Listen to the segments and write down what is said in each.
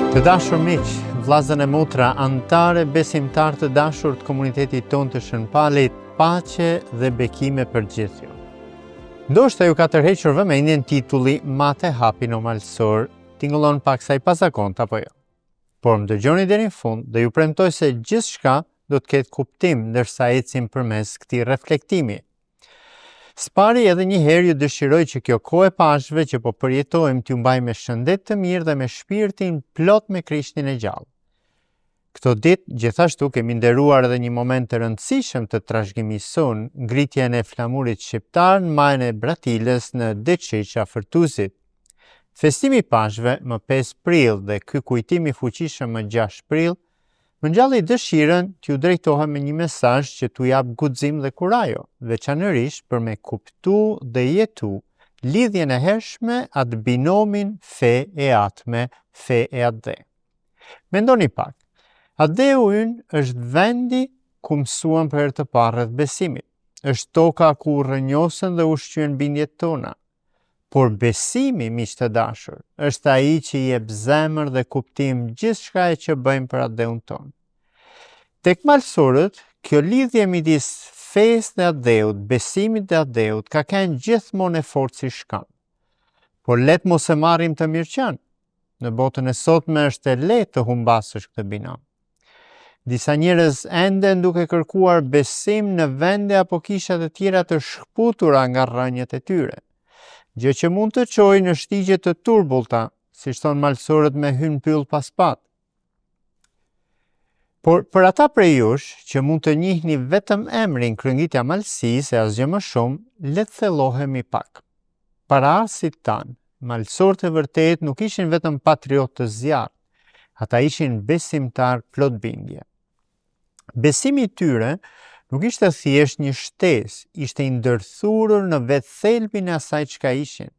Të dashur miq, vllazën e motra, antare besimtar të dashur të komunitetit tonë të Shënpalit, paqe dhe bekime për gjithë ju. Ndoshta ju ka tërhequr vëmendjen titulli Mate hapin o malsor, tingëllon pak sa i pazakont apo jo. Por më dëgjoni deri në fund dhe ju premtoj se gjithçka do të ketë kuptim ndërsa ecim përmes këtij reflektimi. Spari edhe një herë ju dëshiroj që kjo kohë e pashve që po përjetojmë t'ju mbaj me shëndet të mirë dhe me shpirtin plot me Krishtin e gjallë. Këto ditë gjithashtu kemi nderuar edhe një moment të rëndësishëm të trashëgimisë sonë, ngritjen e flamurit shqiptar në majën e Bratilës në Deçiqa Fërtuzit. Festimi i pashve më 5 prill dhe ky kujtim i fuqishëm më 6 prill më ngjalli dëshirën t'ju drejtohem me një mesazh që t'u jap guxim dhe kurajo, veçanërisht për me kuptu dhe jetu lidhjen e hershme atë binomin fe e atme, fe e atdhe. Mendoni pak, atdheu ynë është vendi ku mësuam për herë të parë rreth besimit, është toka ku rrënjosën dhe ushqyen bindjet tona. Por besimi, miq të dashur, është ai që i jep zemër dhe kuptim gjithçka që bëjmë për atdheun tonë. Tek malsorët, kjo lidhje midis fesë dhe atdheut, besimit dhe atdheut, ka qenë gjithmonë e fortë si shkam. Por let mos e marrim të mirëqen. Në botën e sotme është e lehtë të humbasësh këtë binom. Disa njerëz ende duke kërkuar besim në vende apo kisha të tjera të shkputura nga rrënjët e tyre. Gjë që mund të çojë në shtigje të turbullta, siç thon malsorët me hyn pyll pas pat. Por për ata prej jush që mund të njihni vetëm emrin Kryengitja Malësisë e asgjë më shumë, le të thellohemi pak. Paraardhësit tanë, malsorët e vërtet nuk ishin vetëm patriotë të zjarrt, ata ishin besimtar plot bindje. Besimi i tyre nuk ishte thjesht një shtesë, ishte i ndërthurur në vetë thelbin e asaj çka ishin.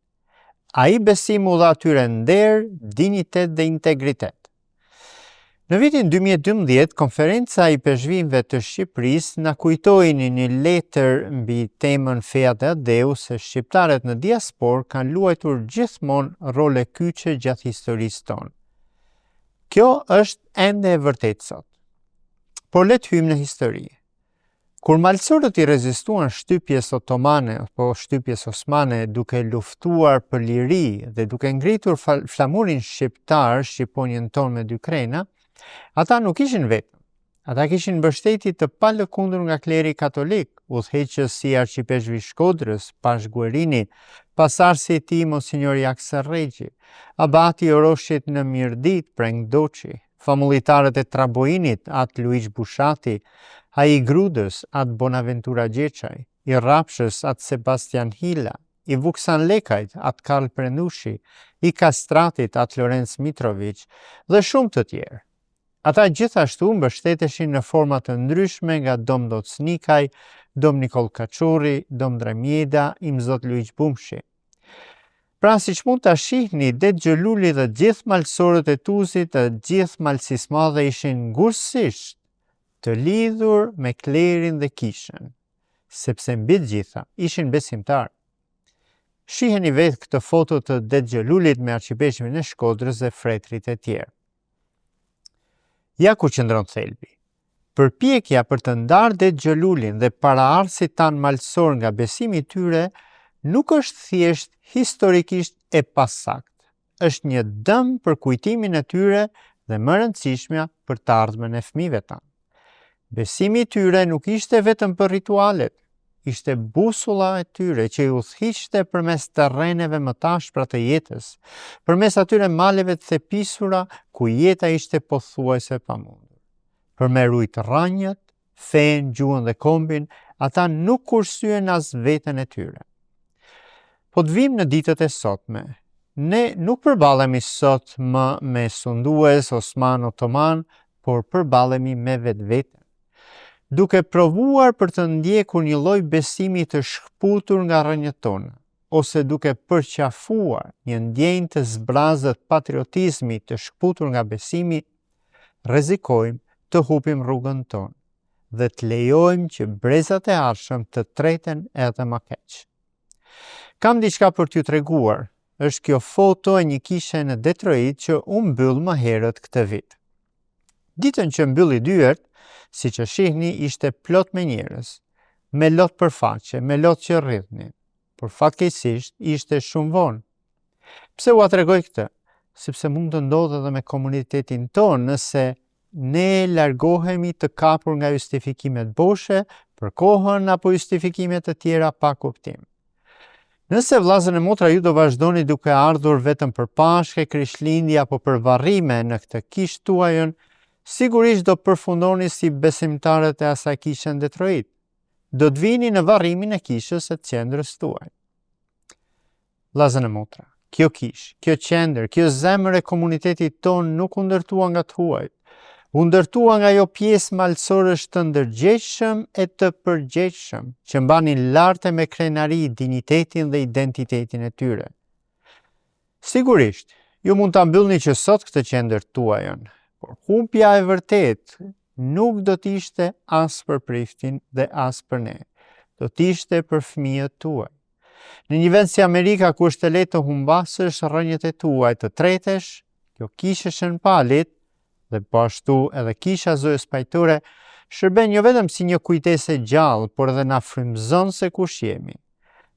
Ai besim u dha atyre nder, dinjitet dhe integritet. Në vitin 2012, konferenca i peshqvinjve të Shqipërisë na kujtoi në një letër mbi temën Feja dhe atdheu se shqiptarët në diasporë kanë luajtur gjithmonë role kyçe gjatë historisë tonë. Kjo është ende e vërtetë sot. Por le të hyjmë në histori. Kur malsorët i rezistuan shtypjes otomane apo shtypjes osmane duke luftuar për liri dhe duke ngritur flamurin shqiptar, Shqiponjën tonë me 2 krena, ata nuk ishin vetëm. Ata kishin mbështetje të palëkundur nga kleri katolik, udhëheqës si arqipeshqvi Shkodrës, Pash Guerini, pasardhësi i tij Monsinjor Jaksa Rregji, abati i Oroshit në Mirdit, Preng Doçi, famullitarët e Traboinit, atë Luiç Bushati, ai i Grudës, atë Bonaventura Gjeçaj, i Rapshës, atë Sebastian Hila, i Vuksanlekajt, atë Karl Prendushi, i Kastratit, atë Lorenz Mitrović dhe shumë të tjerë. Ata gjithashtu mbështeteshin në forma të ndryshme nga Dom Docnikaj, Dom Nikol Kaçuri, Dom Dramjeda, Imzot Luiç Bumshi. Pra siç mund ta shihni, Det Xheluli dhe gjithë malsorët e Tuzit dhe gjithë malësismadhe ishin ngurësisht të lidhur me klerin dhe kishën, sepse mbi të gjitha ishin besimtarë. Shiheni vetë këtë foto të Det Xhelulit me arqipeshqvin e Shkodrës dhe fretrit e tjerë. Ja ku qëndron thelbi. Përpjekja për të ndarë Det Xhelulin dhe paraardhësit tanë malsor nga besimi i tyre nuk është thjesht historikisht e pasakt. Është një dëm për kujtimin e tyre dhe më rëndësishmja për të ardhmen e fëmijëve tanë. Besimi i tyre nuk ishte vetëm për ritualet, ishte busulla e tyre që i udhëhiqte përmes terreneve më të ashpra të jetës, përmes atyre maleve të thepisura ku jeta ishte pothuajse pamundur. Për me ruajtur rrënjët, fen, gjuhën dhe kombin, ata nuk kursyen as veten e tyre. Po të vim në ditët e sotme. Ne nuk përballemi sot më me sundues Osman Otoman, por përballemi me vetveten. Duke provuar për të ndjekur një lloj besimi të shkputur nga rrënjët tona, ose duke përqafuar një ndjenjë të zbrazët patriotizmi të shkputur nga besimi, rrezikojmë të hupim rrugën tonë dhe të lejojmë që brezat e ardhshëm të treten edhe më keq. Kam diçka për t'ju treguar, është kjo foto e një kishe në Detroit që u mbyll më herët këtë vit. Ditën që mbylli dyert, siç e shihni, ishte plot me njerëz, me lot përfaqe, me lot që rrithnin, por fatkeqësisht ishte shumë vonë. Pse ua tregoj këtë? Sepse mund të ndodhë edhe me komunitetin tonë nëse ne largohemi të kapur nga justifikimet boshe për kohën apo justifikimet të tjera pa kuptim. Nëse vllazën e motra ju do vazhdoni duke ardhur vetëm për Pashke, Krishtlindje apo për varrime në këtë kishë tuajën, sigurisht do përfundoni si besimtarët e asaj kishe në Detroit. Do të vini në varrimin e kishës së qendrës tuaj. Vllazën e motra, kjo kishë, kjo qendër, kjo zemër e komunitetit tonë nuk u ndërtua nga të huajt. U ndërtua nga jo pjesë malësorësh të ndërgjegjshëm e të përgjegjshëm, që mbanin lart e me krenari dinjitetin dhe identitetin e tyre. Sigurisht, ju mund ta mbyllni që sot këtë qendër tuajën, por humbja e vërtet nuk do t'ishte as për Prishtinë dhe as për ne. Do t'ishte për fëmijët tuaj. Në një vend si Amerika ku është e lehtë të humbasësh rrënjët e tuaj të tretesh, kjo kishë Shënpalit dhe po ashtu edhe kisha Zojës Pajtore shërben jo vetëm si një kujtesë e gjallë, por edhe na frymëzon se kush jemi.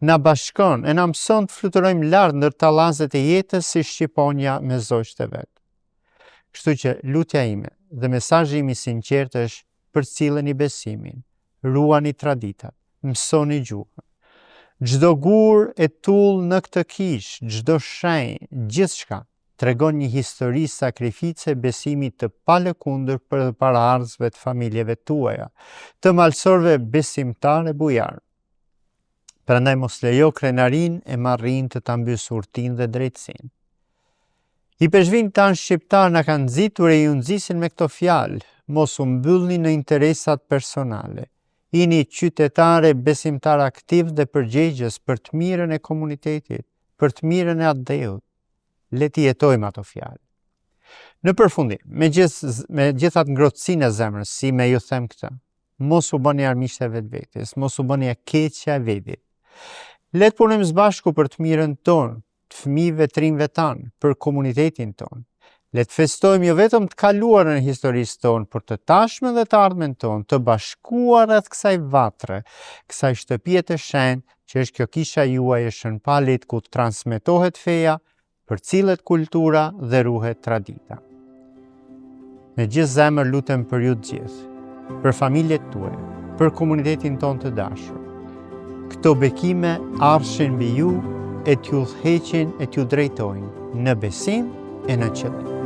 Na bashkon e na mëson të fluturojmë lart ndër tallazet e jetës si shqiponja me zogjt e vet. Kështu që lutja ime dhe mesazhi im I sinqert është: përcilleni besimin, ruani traditat, mësoni gjuhën. Çdo gur e tull në këtë kishë, çdo shenjë, gjithçka tregon një histori sakrifice besimi të palëkundur për paraardhësve të familjeve tuaja, të malësorëve besimtarë e bujar. Prandaj mos lejo krenarin e marrin të ta mbys urtin dhe drejtsin. I peshvin tanë shqiptar na kanë nxitur e ju nxisin me këto fjalë: mos u mbyllni në interesat personale. Jini qytetare besimtar aktiv dhe përgjegjës për të mirën e komunitetit, për të mirën e atë dheut. Le të jetojmë ato fjalë. Në përfundim, me gjithat ngrohtësinë e zemrës, si me ju them këtë, mos u bëni armiqtë e vetvetes, mos u bëni e keqja e vetit. Le të punojmë së bashku për të mirën tonë, të fëmijëve të rinjve tanë, për komunitetin tonë. Le të festojmë jo vetëm të kaluarën e historisë tonë, por të tashmen dhe të ardhmen tonë, të bashkuar rreth kësaj vatre, kësaj shtëpie të shenjtë që është kjo kisha juaj e Shënpalit ku transmetohet feja, përcillet kultura dhe ruhet tradita. Me gjithë zemër lutem për ju të gjithë, për familjet tuaja, për komunitetin tonë të dashur. Këto bekime arshin mbi ju e t'ju udhëheqin e t'ju drejtojnë në besim e në qëllim.